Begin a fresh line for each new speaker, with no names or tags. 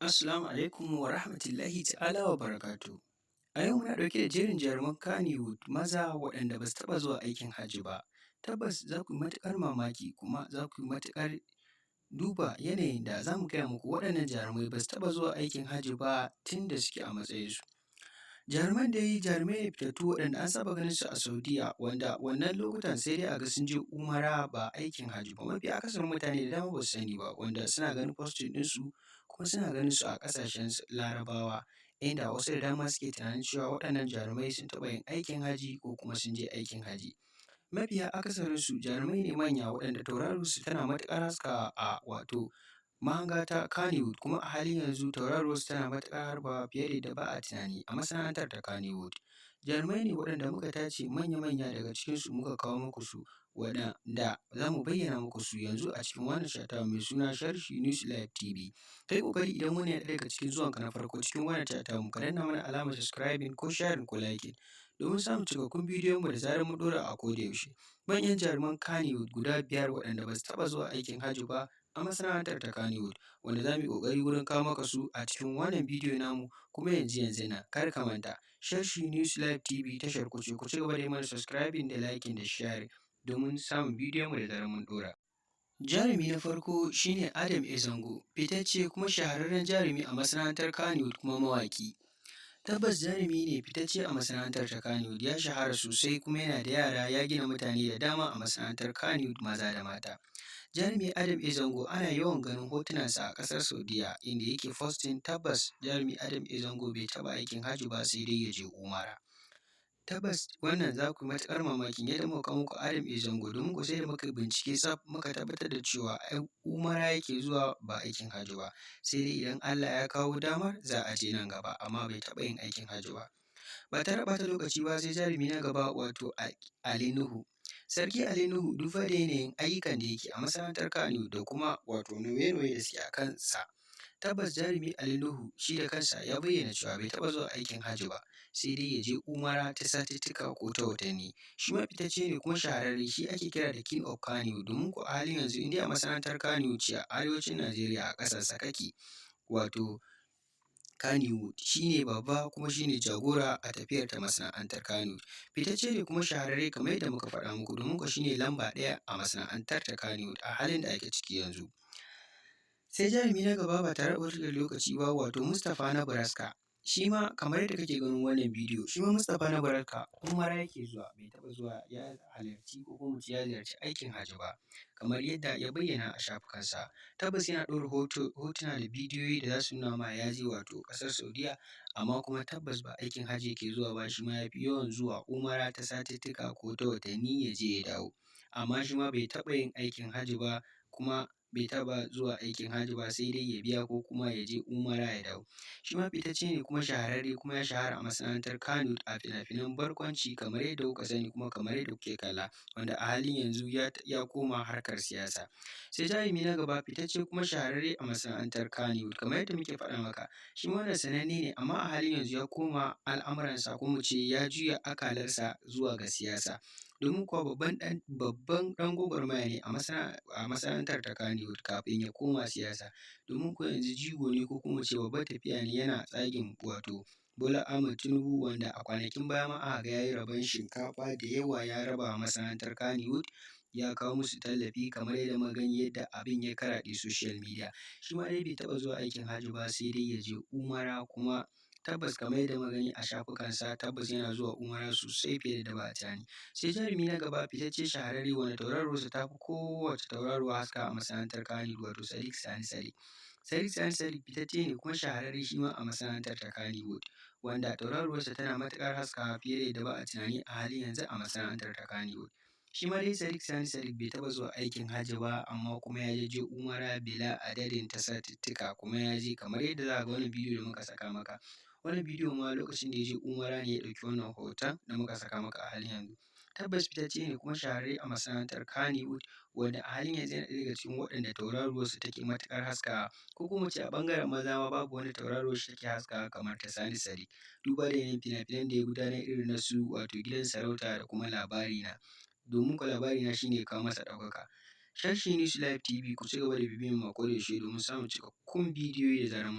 Assalamu alaikum wa rahmatullahi ta'ala wa barakatuhu. A yau muna ɗauke da jerin jaruman Kannywood maza waɗanda ba su taɓa zuwa aikin hajji ba. Tabbas za ku yi matuƙar mamaki kuma za ku yi matuƙar duba yanayin da za mu gaya muku waɗannan jarumai ba su taɓa zuwa aikin hajji ba tun da suke a matsayinsu. Jaruman dai jarumai ne fitattu waɗanda an saba ganin su a Saudiya wanda wannan lokutan sai dai a ga sun je umara ba aikin hajji ba. Mafi akasarin mutane da dama ba su sani ba wanda suna ganin posting ɗinsu kuma suna ganin su a ƙasashen Larabawa inda wasu da dama suke tunanin cewa waɗannan jarumai sun taɓa yin aikin hajji ko kuma sun je aikin hajji. Mafiya akasarinsu jarumai ne manya waɗanda tauraruwarsu tana matuƙar haskawa a wato mahanga ta Kannywood kuma a halin yanzu tauraruwarsu tana matuƙar harbawa fiye da yadda ba a tunani a masana'antar ta Kannywood. Jarumai ne waɗanda muka tace manya-manya daga cikinsu muka kawo muku su waɗanda za mu bayyana muku su yanzu a cikin wannan tasha tamu mai suna Sharhi News Live TV. Ka yi ƙoƙari idan wannan yana ɗaya daga cikin zuwanka na farko cikin wannan tasha tamu ka danna mana alamar subscribing ko sharing ko liking domin samun cikakkun bidiyonmu da zarar mun ɗora a koda yaushe. Manyan jaruman Kannywood guda 5 waɗanda ba su taɓa zuwa aikin hajji ba a masana'antar ta Kannywood wanda za mu yi ƙoƙari wurin kawo maka su a cikin wannan bidiyo namu kuma yanzu nan kar ka manta Sharhi News Live TV tashar ku ce, ku ci gaba da yi mana subscribing da liking da sharing domin samun bidiyonmu da zarar mun ɗora. Jarumi na farko shi ne Adam A. Zango, fitacce kuma shahararren jarumi a masana'antar Kannywood kuma mawaƙi. Tabbas jarumi ne fitacce a masana'antar ta Kannywood, ya shahara sosai kuma yana da yara, ya gina mutane da dama a masana'antar Kannywood maza da mata. Jarumi Adam A. Zango ana yawan ganin hotunansa a ƙasar Saudiya inda yake posting. Tabbas jarumi Adam A. Zango bai taɓa aikin hajji ba sai dai ya je umara. Tabbas wannan za ku yi matuƙar mamakin yadda muka kawo muku Adam A. Zango domin kuwa sai da muka bincike tsaf muka tabbatar da cewa umara yake zuwa ba aikin hajji ba, sai dai idan Allah ya kawo damar za a je nan gaba amma bai taɓa yin aikin hajji ba. Ba tare da ɓata lokaci ba sai jarumi na gaba wato Ali Nuhu. Sarki Ali Nuhu duba da yanayin ayyukan da yake a masana'antar Kannywood da kuma wato nauye-nauye da suke a kansa. Tabbas jarumi Ali Nuhu shi da kansa ya bayyana cewa bai taɓa zuwa aikin hajji ba sai dai ya je umara ta satuttuka ko ta watanni. Shi ma fitacce ne kuma shahararre, shi ake kira da King of Kannywood domin ko a halin yanzu in dai a masana'antar Kannywood ce a arewacin Najeriya a ƙasarsa kake wato Kannywood shi ne babba kuma shi ne jagora a tafiyar ta masana'antar Kannywood. Fitacce ne kuma shahararre kamar yadda muka faɗa muku domin kuwa shi ne lamba 1 a masana'antar ta Kannywood a halin da ake ciki yanzu. Sai jarumi na gaba ba tare da ɓata lokaci ba wato Mustapha Nabraska. Shi ma kamar yadda kake ganin wannan bidiyo, shi ma Mustapha Nabraska umara yake zuwa, bai taɓa zuwa ya halarci ko kuma mu ce ya ziyarci aikin hajji ba kamar yadda ya bayyana a shafukansa. Tabbas yana ɗora hotuna da bidiyoyi da za su nuna ma ya je wato ƙasar Saudiya amma kuma tabbas ba aikin hajji yake zuwa ba, shi ma ya fi yawan zuwa umara ta satuttuka ko ta watanni ya je ya dawo. Amma shi ma bai taɓa yin aikin hajji ba kuma bai taɓa zuwa aikin hajji ba sai dai ya biya ko kuma ya je umara ya dawo. Shi ma fitacce ne kuma shahararre kuma ya shahara a masana'antar Kannywood a fina-finan barkwanci kamar yadda kuka sani kuma kamar yadda kuke kalla wanda a halin yanzu ya koma harkar siyasa. Sai jarumi na gaba fitacce kuma shahararre a masana'antar Kannywood kamar yadda muke faɗa maka, shi ma wannan sananne ne amma a halin yanzu ya koma al'amuransa ko mu ce ya juya akalarsa zuwa ga siyasa. Domin kuwa babban ɗan gwagwarmaya ne a masana'antar ta Kannywood kafin ya koma siyasa. Domin kuwa yanzu jigo ne ko kuma mu ce babbar tafiya ne yana tsagin wato Bola Ahmed Tinubu wanda a kwanakin baya ma aka ga ya yi rabon shinkafa da yawa ya raba wa masana'antar Kannywood, ya kawo musu tallafi kamar yadda muka gani yadda abin ya karaɗe social media. Shi ma dai bai taɓa zuwa aikin hajji ba sai dai ya je umara kuma tabbas kamar yadda muka gani a shafukansa tabbas yana zuwa umara sosai fiye da yadda ba a tunani. Sai jarumi na gaba fitacce shahararre wanda tauraruwarsa ta fi kowace tauraruwa haska a masana'antar Kannywood wato Sadiq Sani Sadiq. Sadiq Sani Sadiq fitacce ne kuma shahararre shi ma a masana'antar ta Kannywood wanda tauraruwarsa tana matuƙar haskawa fiye da yadda ba a tunani a halin yanzu a masana'antar ta Kannywood. Shi ma dai Sadiq Sani Sadiq bai taɓa zuwa aikin hajji ba amma kuma ya je umara bila adadin ta satuttuka kuma ya je kamar yadda za ka ga wannan bidiyo da muka saka maka. Wannan bidiyo ma lokacin da ya je umara ne ya ɗauki wannan hoton da muka saka maka a halin yanzu. Tabbas fitacce ne kuma shahararre a masana'antar Kannywood wanda a halin yanzu yana ɗaya daga cikin waɗanda tauraruwarsu take matuƙar haskawa ko kuma mu ce a ɓangaren maza ma babu wanda tauraruwarsa take haskawa kamar ta Sani Sadiq. Duba da yanayin fina-finan da ya gudanar irin na su wato Gidan Sarauta da kuma Labarina. Domin kuwa Labarina shi ne ya kawo masa ɗaukaka. Sharhi News Live TV ku ci gaba da bibiyar mu a koda yaushe domin samun cikakkun bidiyoyi da zarar mun